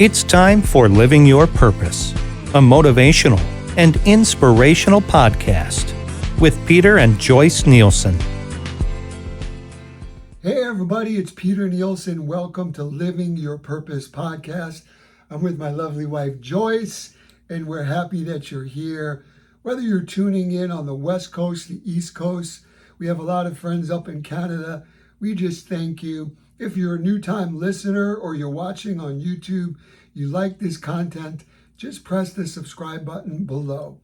It's time for Living Your Purpose, a motivational and inspirational podcast with Peter and Joyce Nielsen. Hey everybody, it's Peter Nielsen. Welcome to Living Your Purpose podcast. I'm with my lovely wife Joyce, and we're happy that you're here. Whether you're tuning in on the West Coast, the East Coast, we have a lot of friends up in Canada. We just thank you. If you're a new time listener or you're watching on YouTube, you like this content, just press the subscribe button below.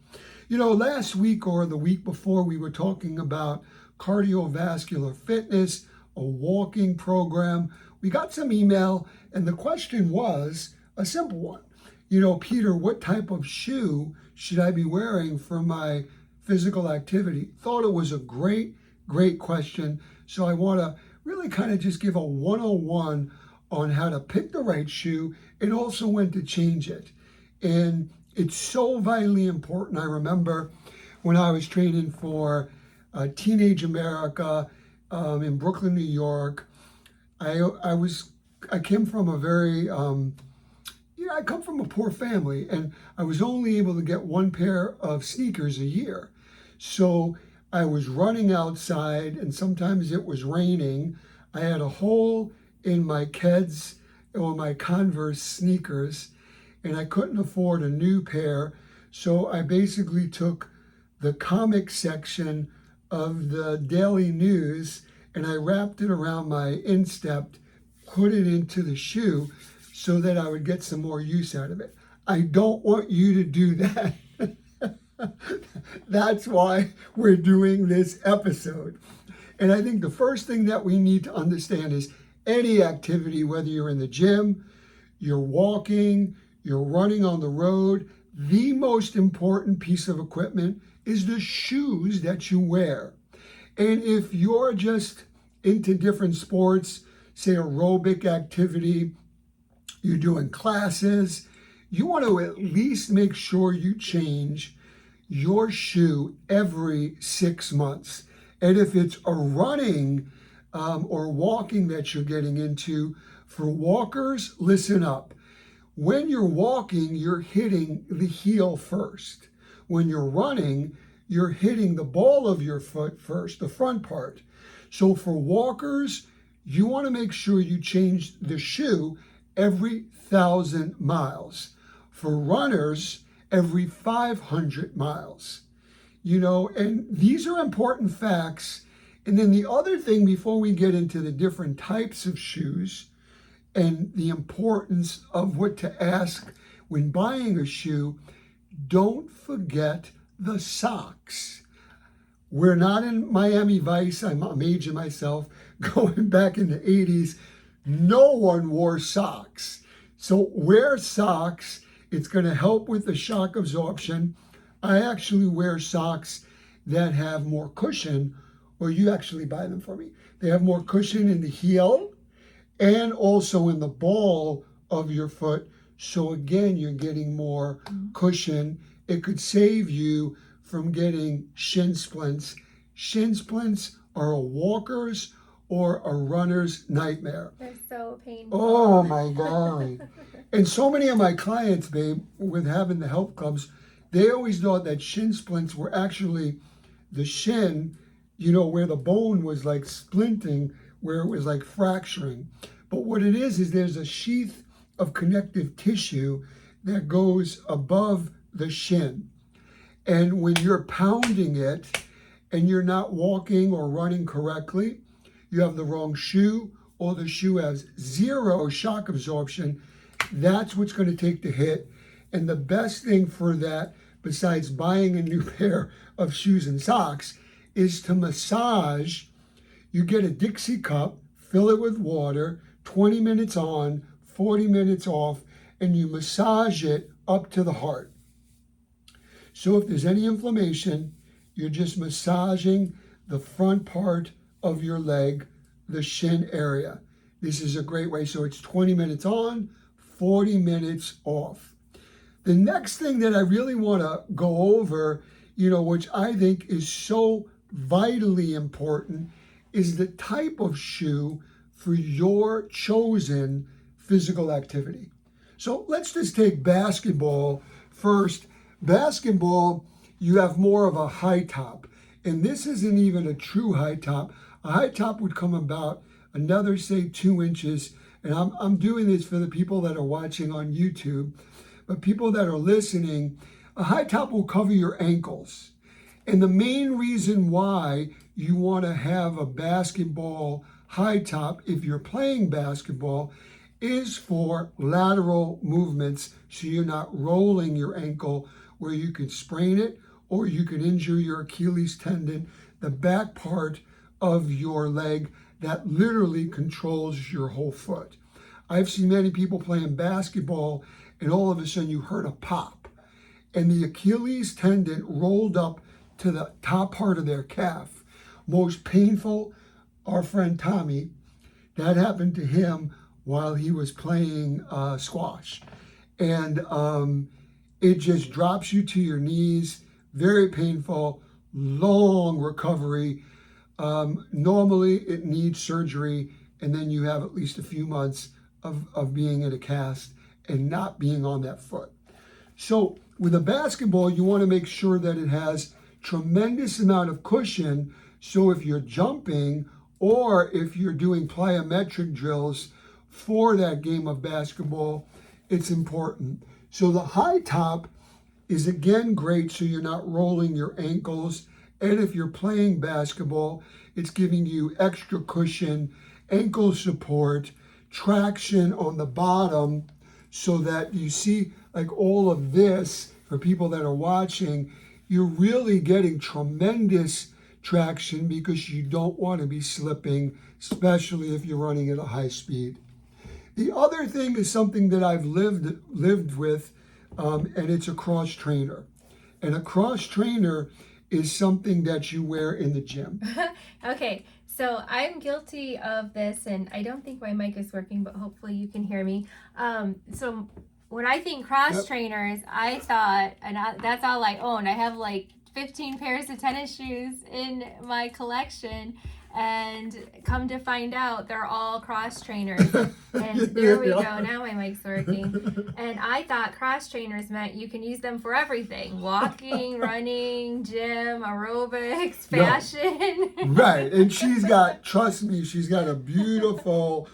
You know, last week or the week before, we were talking about cardiovascular fitness, a walking program. We got some email, and the question was a simple one. You know, Peter, what type of shoe should I be wearing for my physical activity? Thought it was a great question. So I want to really kind of just give a 101 on how to pick the right shoe and also when to change it. And it's so vitally important. I remember when I was training for Teenage America in Brooklyn, New York, I came from a very, I come from a poor family, and I was only able to get one pair of sneakers a year. So I was running outside, and sometimes it was raining. I had a hole in my Keds or my Converse sneakers, and I couldn't afford a new pair. So I basically took the comic section of the Daily News and I wrapped it around my instep, put it into the shoe so that I would get some more use out of it. I don't want you to do that. That's why we're doing this episode. And I think the first thing that we need to understand is any activity, whether you're in the gym, you're walking, you're running on the road, the most important piece of equipment is the shoes that you wear. And if you're just into different sports, say aerobic activity, you're doing classes, you want to at least make sure you change your shoe every 6 months. And if it's a running or walking that you're getting into, for walkers, listen up. When you're walking, you're hitting the heel first. When you're running, you're hitting the ball of your foot first, the front part. So for walkers, you want to make sure you change the shoe every 1,000 miles. For runners, every 500 miles. You know, and these are important facts. And then the other thing, before we get into the different types of shoes and the importance of what to ask when buying a shoe, don't forget the socks. We're not in Miami Vice. I'm aging myself. Going back in the 80s, no one wore socks. So wear socks. It's going to help with the shock absorption. I actually wear socks that have more cushion, or you actually buy them for me. They have more cushion in the heel and also in the ball of your foot. So again, you're getting more cushion. It could save you from getting shin splints. Shin splints are a walker's or a runner's nightmare. They're so painful. Oh my God. And so many of my clients, babe, with having the health clubs, they always thought that shin splints were actually the shin, you know, where the bone was like splinting, where it was like fracturing. But what it is there's a sheath of connective tissue that goes above the shin. And when you're pounding it and you're not walking or running correctly, you have the wrong shoe, or the shoe has zero shock absorption, that's what's going to take the hit. And the best thing for that, besides buying a new pair of shoes and socks, is to massage. You get a Dixie cup, fill it with water, 20 minutes on, 40 minutes off, and you massage it up to the heart. So if there's any inflammation, you're just massaging the front part of your leg, the shin area. This is a great way. So it's 20 minutes on, 40 minutes off. The next thing that I really want to go over, you know, which I think is so vitally important, is the type of shoe for your chosen physical activity. So let's just take basketball first. Basketball, you have more of a high top. And this isn't even a true high top. A high top would come about another, say, 2 inches. And I'm doing this for the people that are watching on YouTube. But people that are listening, a high top will cover your ankles. And the main reason why you want to have a basketball high top, if you're playing basketball, is for lateral movements, so you're not rolling your ankle where you could sprain it or you could injure your Achilles tendon, the back part of your leg that literally controls your whole foot. I've seen many people playing basketball and all of a sudden you heard a pop and the Achilles tendon rolled up to the top part of their calf. Most painful, our friend Tommy, that happened to him while he was playing squash. And it just drops you to your knees, very painful, long recovery. Normally it needs surgery and then you have at least a few months of being in a cast and not being on that foot. So with a basketball, you want to make sure that it has tremendous amount of cushion. So if you're jumping or if you're doing plyometric drills for that game of basketball, it's important. So the high top is again great so you're not rolling your ankles. And if you're playing basketball, it's giving you extra cushion, ankle support, traction on the bottom so that you see like all of this for people that are watching, you're really getting tremendous traction because you don't want to be slipping, especially if you're running at a high speed. The other thing is something that I've lived with, and it's a cross trainer. And a cross trainer is something that you wear in the gym. Okay, so I'm guilty of this, and I don't think my mic is working, but hopefully you can hear me. So when I think cross trainers, I thought, that's all I own. I have like 15 pairs of tennis shoes in my collection, and come to find out they're all cross trainers. And there we go, now my mic's working. And I thought cross trainers meant you can use them for everything: walking, running, gym, aerobics, fashion. Right, and trust me, she's got a beautiful,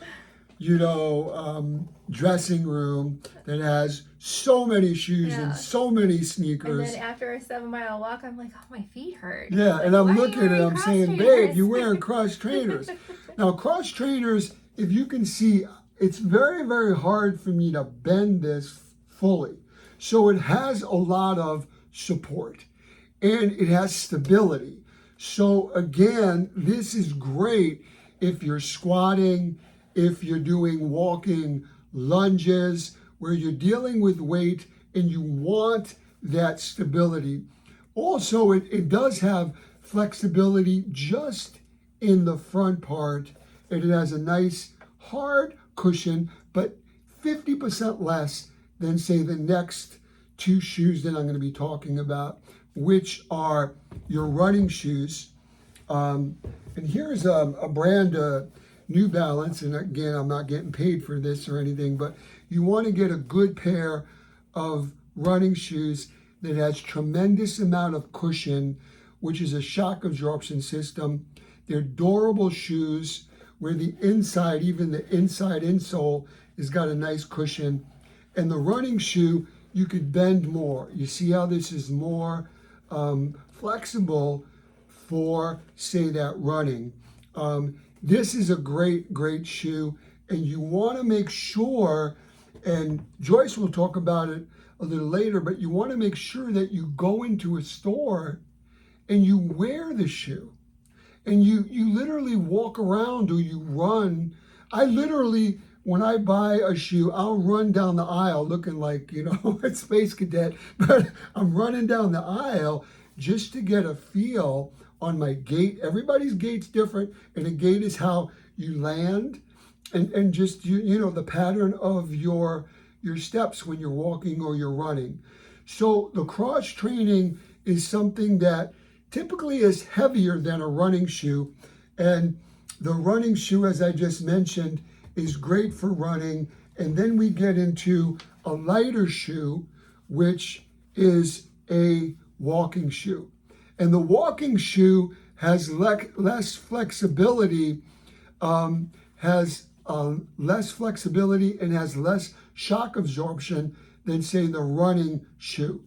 dressing room that has so many shoes and so many sneakers. And then after a 7-mile walk, I'm like, oh, my feet hurt. Yeah, and I'm looking and I'm saying, babe, you're wearing wearing cross trainers. Now, cross trainers, if you can see, it's very, very hard for me to bend this fully. So it has a lot of support and it has stability. So again, this is great if you're squatting, if you're doing walking lunges, where you're dealing with weight and you want that stability. Also, it does have flexibility just in the front part, and it has a nice hard cushion, but 50% less than, say, the next two shoes that I'm going to be talking about, which are your running shoes. And here's a brand, New Balance, and again, I'm not getting paid for this or anything, but you want to get a good pair of running shoes that has tremendous amount of cushion, which is a shock absorption system. They're durable shoes where the inside, even the inside insole, has got a nice cushion. And the running shoe, you could bend more. You see how this is more flexible for, say, that running. This is a great, great shoe, and you want to make sure, and Joyce will talk about it a little later, but you want to make sure that you go into a store and you wear the shoe. And you literally walk around or you run. I literally, when I buy a shoe, I'll run down the aisle looking like, a space cadet, but I'm running down the aisle just to get a feel on my gait. Everybody's gait's different, and a gait is how you land and just the pattern of your steps when you're walking or you're running. So the cross training is something that typically is heavier than a running shoe, and the running shoe, as I just mentioned, is great for running And then we get into a lighter shoe, which is a walking shoe. And the walking shoe has less flexibility, less flexibility and has less shock absorption than, say, the running shoe.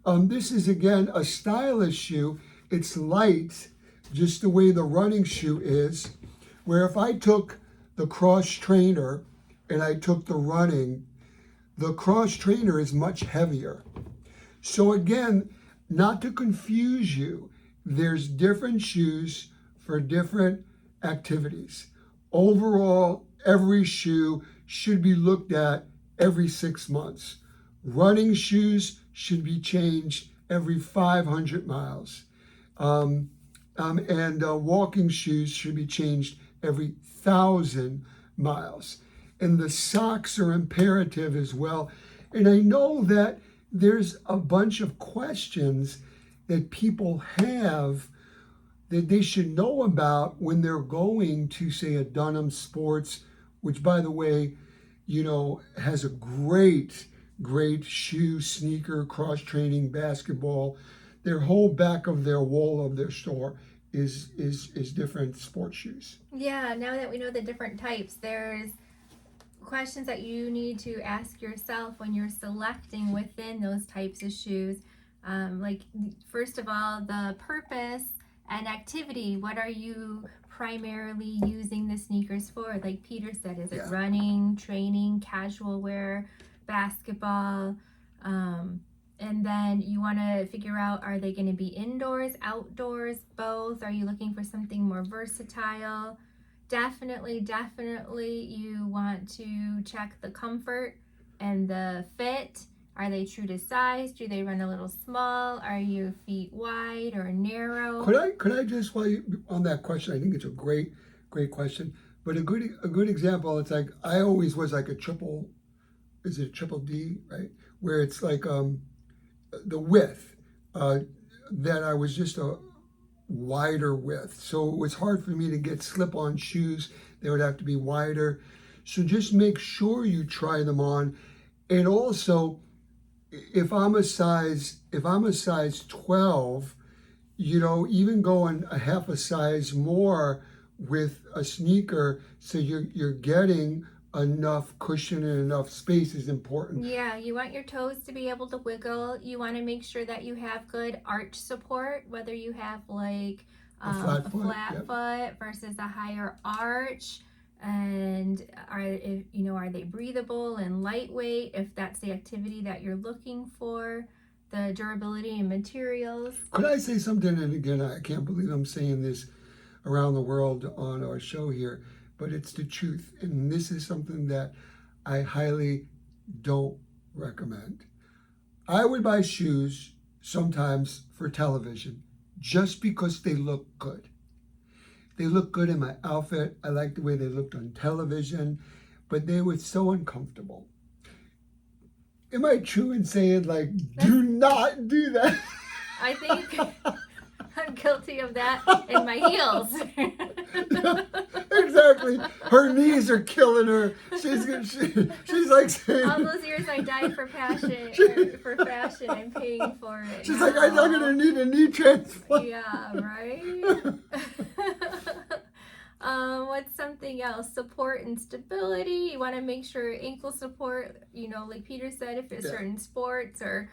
This is, again, a stylish shoe. It's light, just the way the running shoe is, where if I took the cross trainer and I took the running, the cross trainer is much heavier. So again, not to confuse you, there's different shoes for different activities. Overall, every shoe should be looked at every 6 months. Running shoes should be changed every 500 miles. And walking shoes should be changed every 1,000 miles. And the socks are imperative as well. And I know that there's a bunch of questions that people have that they should know about when they're going to, say, a Dunham Sports, which, by the way, has a great shoe, sneaker, cross-training, basketball. Their whole back of their wall of their store is different sports shoes. Yeah, now that we know the different types, there's questions that you need to ask yourself when you're selecting within those types of shoes. Like, first of all, the purpose and activity. What are you primarily using the sneakers for? Like Peter said, is it running, training, casual wear, basketball? And then you want to figure out, are they going to be indoors, outdoors, both? Are you looking for something more versatile? Definitely you want to check the comfort and the fit. Are they true to size? Do they run a little small? Are your feet wide or narrow? Could I just, while you on that question, I think it's a great question. But a good example, it's like I always was like a triple D, right? Where it's like the width that I was just a wider width. So it was hard for me to get slip-on shoes. They would have to be wider. So just make sure you try them on. And also, if I'm a size 12, even going a half a size more with a sneaker, so you're getting enough cushion and enough space is important. Yeah, you want your toes to be able to wiggle. You want to make sure that you have good arch support, whether you have like a flat foot versus a higher arch. And are they breathable and lightweight, if that's the activity that you're looking for, the durability and materials. Could I say something? And again, I can't believe I'm saying this around the world on our show here, but it's the truth. And this is something that I highly don't recommend. I would buy shoes sometimes for television just because they look good. They look good in my outfit. I like the way they looked on television, but they were so uncomfortable. Am I true in saying, like, do not do that? I think I'm guilty of that in my heels. Exactly. Her knees are killing her. She's like saying, all those years I died for passion, for fashion, I'm paying for it. She's now. like, I'm not going to need a knee transplant. Yeah, right? What's something else? Support and stability. You want to make sure ankle support, like Peter said, if it's certain sports or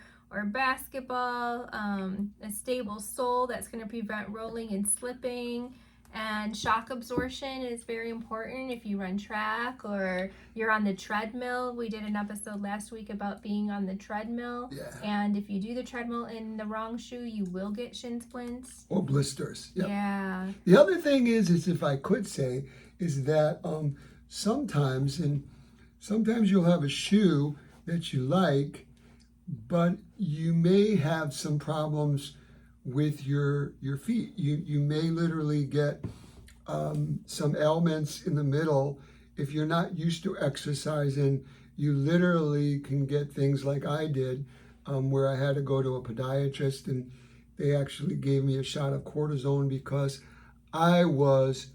basketball, a stable sole that's going to prevent rolling and slipping. And shock absorption is very important if you run track or you're on the treadmill. We did an episode last week about being on the treadmill. Yeah. And if you do the treadmill in the wrong shoe, you will get shin splints. Or blisters. Yep. Yeah. The other thing is if I could say, is that sometimes you'll have a shoe that you like, but you may have some problems with your feet. You may literally get some ailments in the middle. If you're not used to exercising, you literally can get things like I did, where I had to go to a podiatrist and they actually gave me a shot of cortisone because I was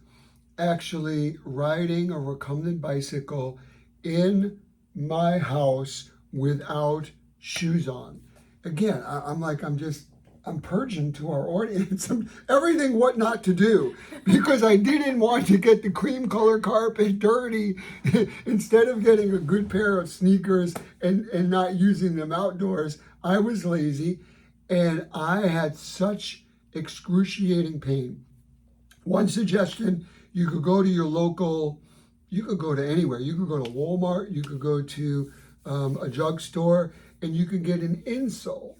actually riding a recumbent bicycle in my house without shoes on. Again, I'm purging to our audience everything what not to do, because I didn't want to get the cream color carpet dirty instead of getting a good pair of sneakers and not using them outdoors. I was lazy and I had such excruciating pain. One suggestion, you could go to your local, you could go to anywhere. You could go to Walmart, you could go to a drugstore, and you can get an insole.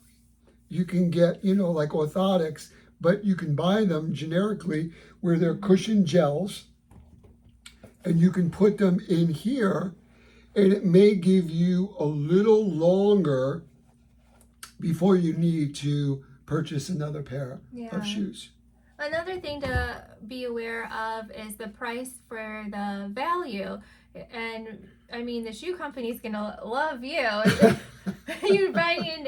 You can get, like orthotics, but you can buy them generically where they're cushion gels, and you can put them in here, and it may give you a little longer before you need to purchase another pair of shoes. Another thing to be aware of is the price for the value. And I mean, the shoe company's gonna love you. You're buying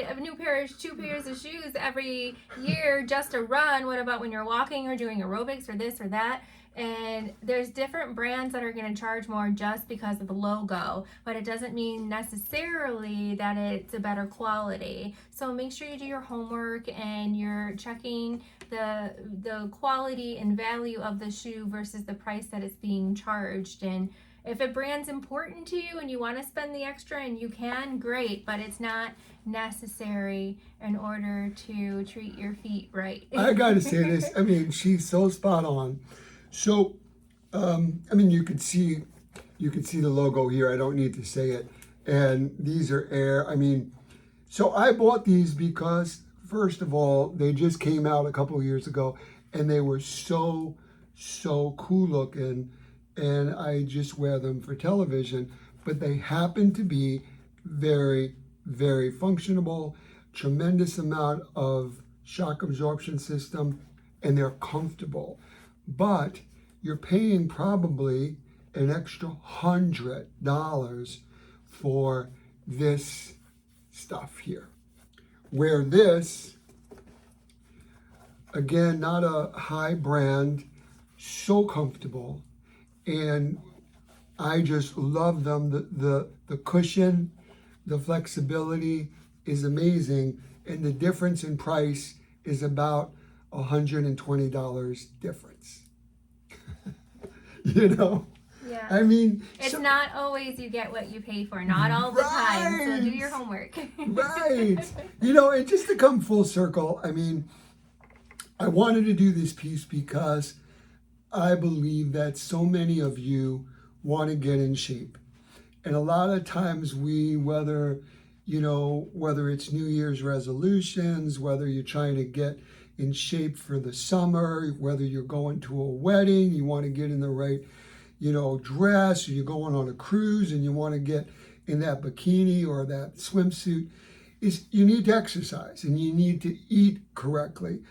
two pairs of shoes every year just to run. What about when you're walking or doing aerobics or this or that? And there's different brands that are going to charge more just because of the logo, but it doesn't mean necessarily that it's a better quality. So make sure you do your homework and you're checking the quality and value of the shoe versus the price that it's being charged. And if a brand's important to you and you want to spend the extra and you can, great, but it's not necessary in order to treat your feet right. I got to say this. I mean, she's so spot on. So, you could see the logo here. I don't need to say it. And these are Air. So I bought these because, first of all, they just came out a couple of years ago, and they were so cool looking, and I just wear them for television. But they happen to be very, very functional, tremendous amount of shock absorption system, and they're comfortable. But you're paying probably an extra $100 for this stuff here. Where this, again, not a high brand, so comfortable, and I just love them. The cushion, the flexibility is amazing, and the difference in price is about $120 difference. Yeah. It's so, not always you get what you pay for, not all the time. So do your homework. Right. And just to come full circle, I wanted to do this piece because I believe that so many of you want to get in shape. And a lot of times whether it's New Year's resolutions, whether you're trying to get in shape for the summer, whether you're going to a wedding, you want to get in the right, dress, or you're going on a cruise and you want to get in that bikini or that swimsuit, is you need to exercise and you need to eat correctly.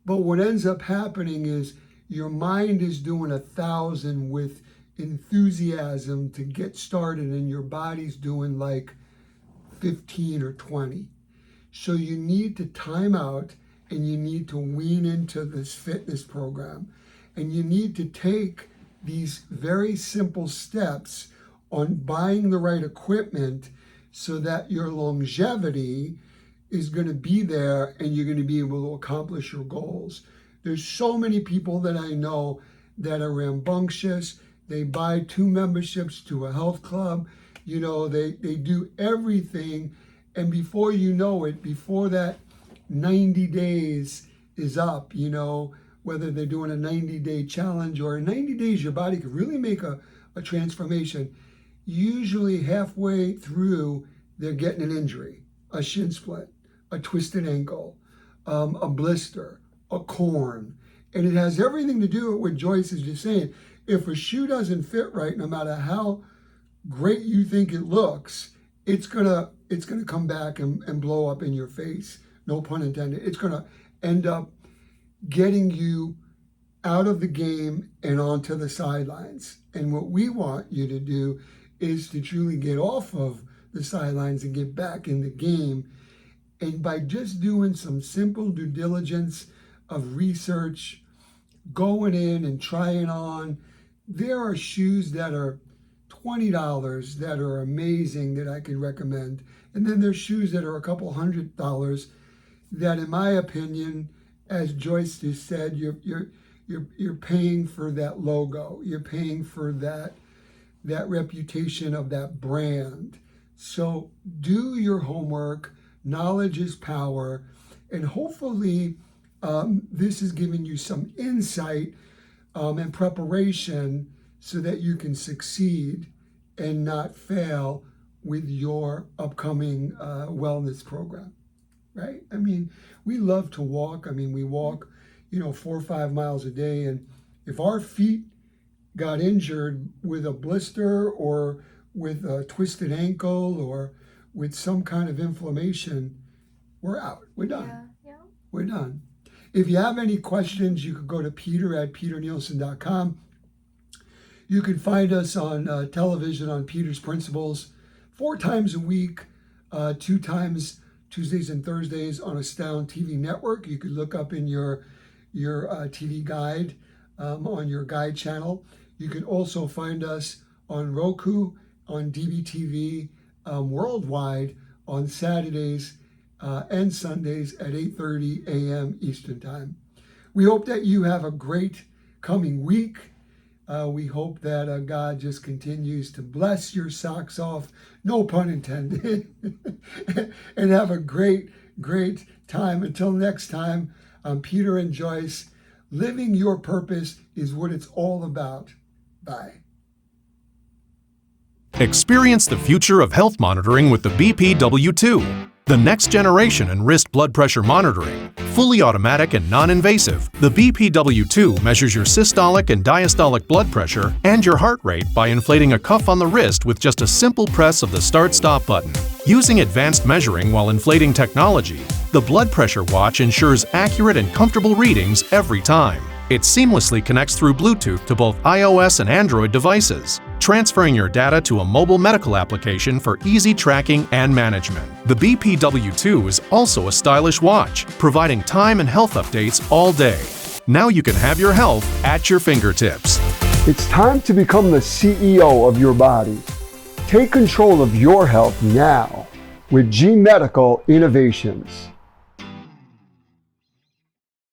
But what ends up happening is your mind is doing 1,000 with enthusiasm to get started, and your body's doing like 15 or 20. So you need to time out, and you need to wean into this fitness program, and you need to take these very simple steps on buying the right equipment so that your longevity is going to be there and you're going to be able to accomplish your goals. There's so many people that I know that are rambunctious. They buy 2 memberships to a health club. They do everything, and before you know it, before that 90 days is up, whether they're doing a 90-day challenge or in 90 days, your body could really make a transformation. Usually halfway through, they're getting an injury, a shin splint, a twisted ankle, a blister, a corn. And it has everything to do with what Joyce is just saying. If a shoe doesn't fit right, no matter how great you think it looks, it's gonna come back and blow up in your face. No pun intended. It's going to end up getting you out of the game and onto the sidelines. And what we want you to do is to truly get off of the sidelines and get back in the game. And by just doing some simple due diligence of research, going in and trying on, there are shoes that are $20 that are amazing that I could recommend. And then there's shoes that are a couple $100 that, in my opinion, as Joyce just said, you're paying for that logo. You're paying for that reputation of that brand. So do your homework. Knowledge is power. And hopefully this is giving you some insight and preparation so that you can succeed and not fail with your upcoming wellness program, right? I mean, we love to walk. I mean, we walk, 4 or 5 miles a day. And if our feet got injured with a blister or with a twisted ankle or with some kind of inflammation, we're out. We're done. Yeah. We're done. If you have any questions, you could go to peter@peternielsen.com. You can find us on television on Peter's Principles 4 times a week, 2 times Tuesdays and Thursdays on Astound TV network. You could look up in your TV guide on your guide channel. You can also find us on Roku, on DBTV worldwide on Saturdays and Sundays at 8:30 a.m. Eastern Time. We hope that you have a great coming week. We hope that God just continues to bless your socks off, no pun intended, and have a great, great time. Until next time, I'm Peter and Joyce. Living your purpose is what it's all about. Bye. Experience the future of health monitoring with the BPW2, the next generation in wrist blood pressure monitoring. Fully automatic and non-invasive, the BPW2 measures your systolic and diastolic blood pressure and your heart rate by inflating a cuff on the wrist with just a simple press of the start-stop button. Using advanced measuring while inflating technology, the blood pressure watch ensures accurate and comfortable readings every time. It seamlessly connects through Bluetooth to both iOS and Android devices, transferring your data to a mobile medical application for easy tracking and management. The BPW2 is also a stylish watch, providing time and health updates all day. Now you can have your health at your fingertips. It's time to become the CEO of your body. Take control of your health now with G Medical Innovations.